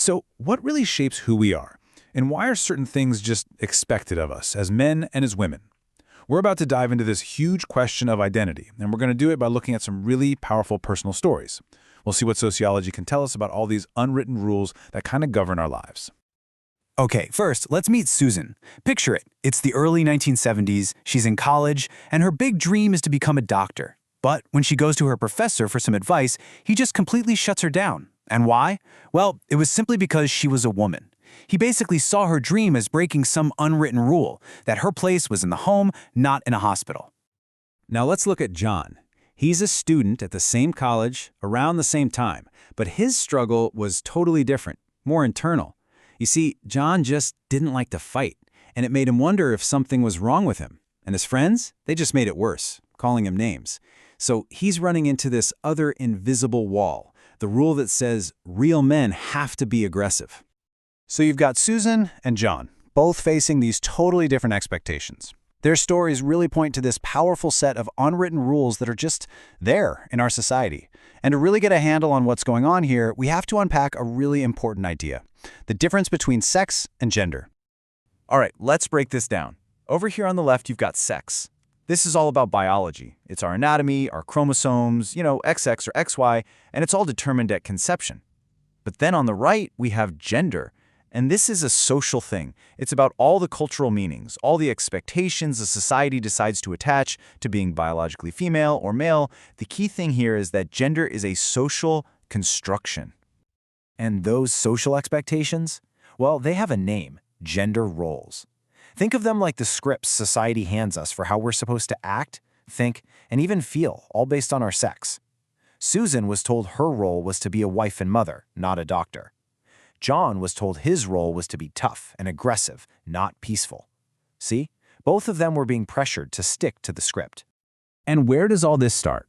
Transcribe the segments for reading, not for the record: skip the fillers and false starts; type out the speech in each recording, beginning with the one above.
So what really shapes who we are? And why are certain things just expected of us as men and as women? We're about to dive into this huge question of identity, and we're going to do it by looking at some really powerful personal stories. We'll see what sociology can tell us about all these unwritten rules that kind of govern our lives. Okay, first, let's meet Susan. Picture it. It's the early 1970s, she's in college, and her big dream is to become a doctor. But when she goes to her professor for some advice, he just completely shuts her down. And why? Well, it was simply because she was a woman. He basically saw her dream as breaking some unwritten rule, that her place was in the home, not in a hospital. Now let's look at John. He's a student at the same college, around the same time, but his struggle was totally different, more internal. You see, John just didn't like to fight, and it made him wonder if something was wrong with him. And his friends, they just made it worse, calling him names. So he's running into this other invisible wall, the rule that says real men have to be aggressive. So you've got Susan and John, both facing these totally different expectations. Their stories really point to this powerful set of unwritten rules that are just there in our society. And to really get a handle on what's going on here, we have to unpack a really important idea: the difference between sex and gender. All right, let's break this down. Over here on the left, you've got sex. This is all about biology. It's our anatomy, our chromosomes, XX or XY, and it's all determined at conception. But then on the right, we have gender. And this is a social thing. It's about all the cultural meanings, all the expectations a society decides to attach to being biologically female or male. The key thing here is that gender is a social construction. And those social expectations? Well, they have a name: gender roles. Think of them like the scripts society hands us for how we're supposed to act, think, and even feel, all based on our sex. Susan was told her role was to be a wife and mother, not a doctor. John was told his role was to be tough and aggressive, not peaceful. See? Both of them were being pressured to stick to the script. And where does all this start?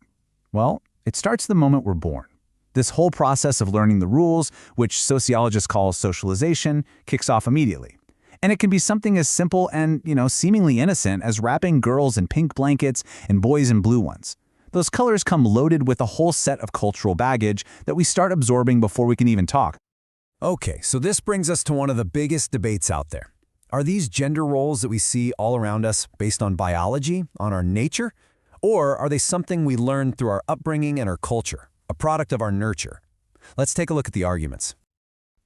Well, it starts the moment we're born. This whole process of learning the rules, which sociologists call socialization, kicks off immediately. And it can be something as simple and, seemingly innocent as wrapping girls in pink blankets and boys in blue ones. Those colors come loaded with a whole set of cultural baggage that we start absorbing before we can even talk. Okay, so this brings us to one of the biggest debates out there. Are these gender roles that we see all around us based on biology, on our nature? Or are they something we learn through our upbringing and our culture, a product of our nurture? Let's take a look at the arguments.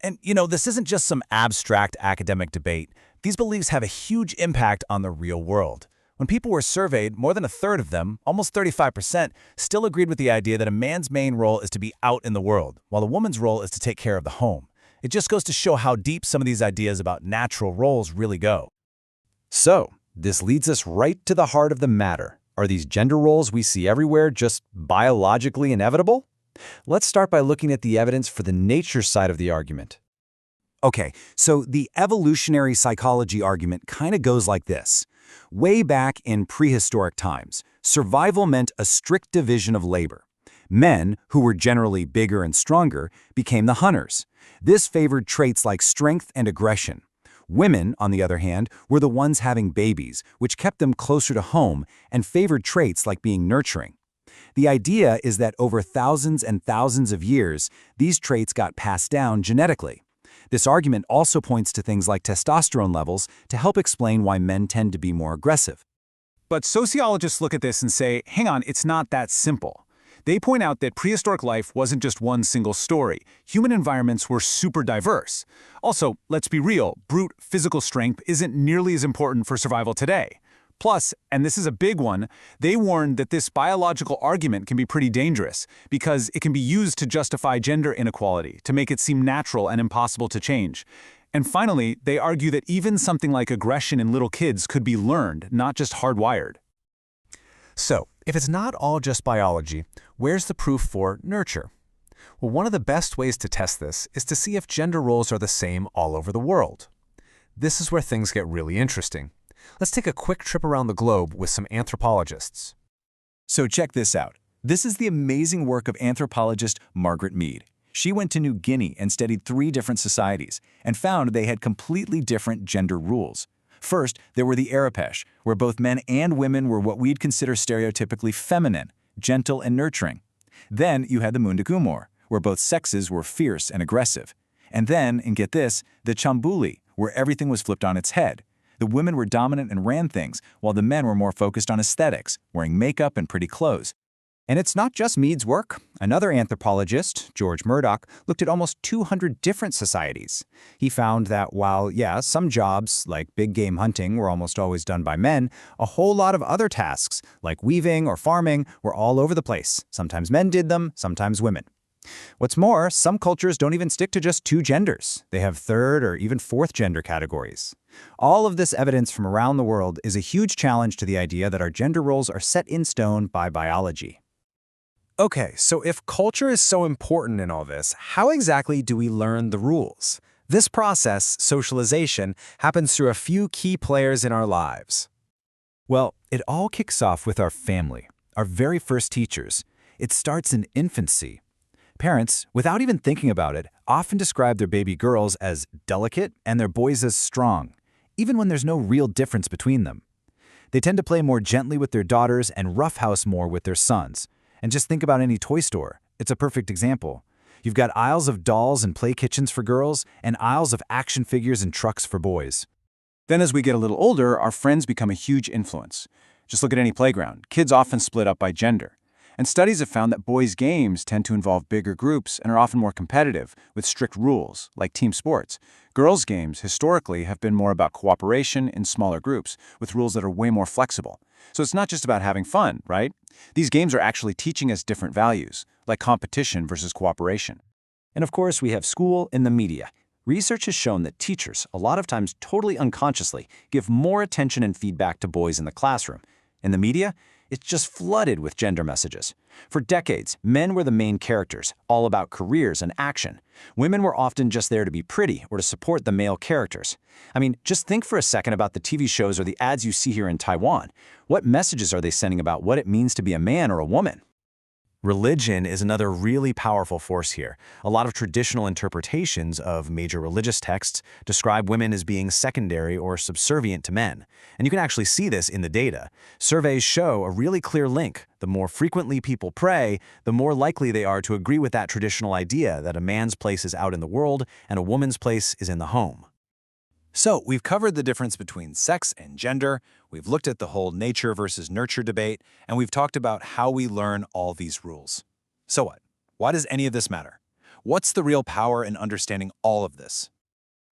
And, this isn't just some abstract academic debate. These beliefs have a huge impact on the real world. When people were surveyed, more than a third of them, almost 35%, still agreed with the idea that a man's main role is to be out in the world, while a woman's role is to take care of the home. It just goes to show how deep some of these ideas about natural roles really go. So, this leads us right to the heart of the matter. Are these gender roles we see everywhere just biologically inevitable? Let's start by looking at the evidence for the nature side of the argument. Okay, so the evolutionary psychology argument kind of goes like this. Way back in prehistoric times, survival meant a strict division of labor. Men, who were generally bigger and stronger, became the hunters. This favored traits like strength and aggression. Women, on the other hand, were the ones having babies, which kept them closer to home and favored traits like being nurturing. The idea is that over thousands and thousands of years, these traits got passed down genetically. This argument also points to things like testosterone levels to help explain why men tend to be more aggressive. But sociologists look at this and say, hang on, it's not that simple. They point out that prehistoric life wasn't just one single story. Human environments were super diverse. Also, let's be real, brute physical strength isn't nearly as important for survival today. Plus, and this is a big one, they warn that this biological argument can be pretty dangerous because it can be used to justify gender inequality, to make it seem natural and impossible to change. And finally, they argue that even something like aggression in little kids could be learned, not just hardwired. So, if it's not all just biology, where's the proof for nurture? Well, one of the best ways to test this is to see if gender roles are the same all over the world. This is where things get really interesting. Let's take a quick trip around the globe with some anthropologists. So check this out. This is the amazing work of anthropologist Margaret Mead. She went to New Guinea and studied 3 different societies and found they had completely different gender rules. First, there were the Arapesh, where both men and women were what we'd consider stereotypically feminine, gentle and nurturing. Then you had the Munda Kumor, where both sexes were fierce and aggressive. And then, and get this, the Chambuli, where everything was flipped on its head. The women were dominant and ran things, while the men were more focused on aesthetics, wearing makeup and pretty clothes. And it's not just Mead's work. Another anthropologist, George Murdoch, looked at almost 200 different societies. He found that while, some jobs, like big game hunting, were almost always done by men, a whole lot of other tasks, like weaving or farming, were all over the place. Sometimes men did them, sometimes women. What's more, some cultures don't even stick to just two genders. They have third or even fourth gender categories. All of this evidence from around the world is a huge challenge to the idea that our gender roles are set in stone by biology. Okay, so if culture is so important in all this, how exactly do we learn the rules? This process, socialization, happens through a few key players in our lives. Well, it all kicks off with our family, our very first teachers. It starts in infancy. Parents, without even thinking about it, often describe their baby girls as delicate and their boys as strong, even when there's no real difference between them. They tend to play more gently with their daughters and roughhouse more with their sons. And just think about any toy store. It's a perfect example. You've got aisles of dolls and play kitchens for girls, and aisles of action figures and trucks for boys. Then as we get a little older, our friends become a huge influence. Just look at any playground. Kids often split up by gender. And studies have found that boys' games tend to involve bigger groups and are often more competitive, with strict rules, like team sports. Girls' games, historically, have been more about cooperation in smaller groups, with rules that are way more flexible. So it's not just about having fun, right? These games are actually teaching us different values, like competition versus cooperation. And of course, we have school and the media. Research has shown that teachers, a lot of times totally unconsciously, give more attention and feedback to boys in the classroom. In the media, it's just flooded with gender messages. For decades, men were the main characters, all about careers and action. Women were often just there to be pretty or to support the male characters. I mean, just think for a second about the TV shows or the ads you see here in Taiwan. What messages are they sending about what it means to be a man or a woman? Religion is another really powerful force here. A lot of traditional interpretations of major religious texts describe women as being secondary or subservient to men. And you can actually see this in the data. Surveys show a really clear link. The more frequently people pray, the more likely they are to agree with that traditional idea that a man's place is out in the world and a woman's place is in the home. So, we've covered the difference between sex and gender, we've looked at the whole nature versus nurture debate, and we've talked about how we learn all these rules. So what? Why does any of this matter? What's the real power in understanding all of this?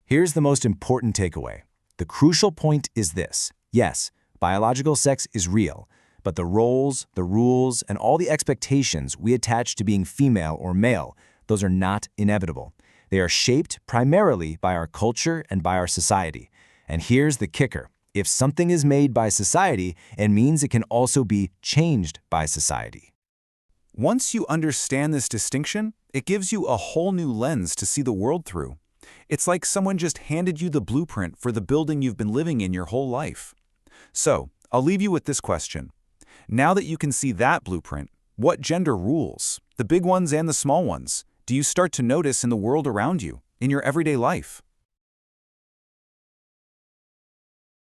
Here's the most important takeaway. The crucial point is this. Yes, biological sex is real, but the roles, the rules, and all the expectations we attach to being female or male, those are not inevitable. They are shaped primarily by our culture and by our society. And here's the kicker. If something is made by society, it means it can also be changed by society. Once you understand this distinction, it gives you a whole new lens to see the world through. It's like someone just handed you the blueprint for the building you've been living in your whole life. So, I'll leave you with this question. Now that you can see that blueprint, what gender rules, the big ones and the small ones, do you start to notice in the world around you, in your everyday life?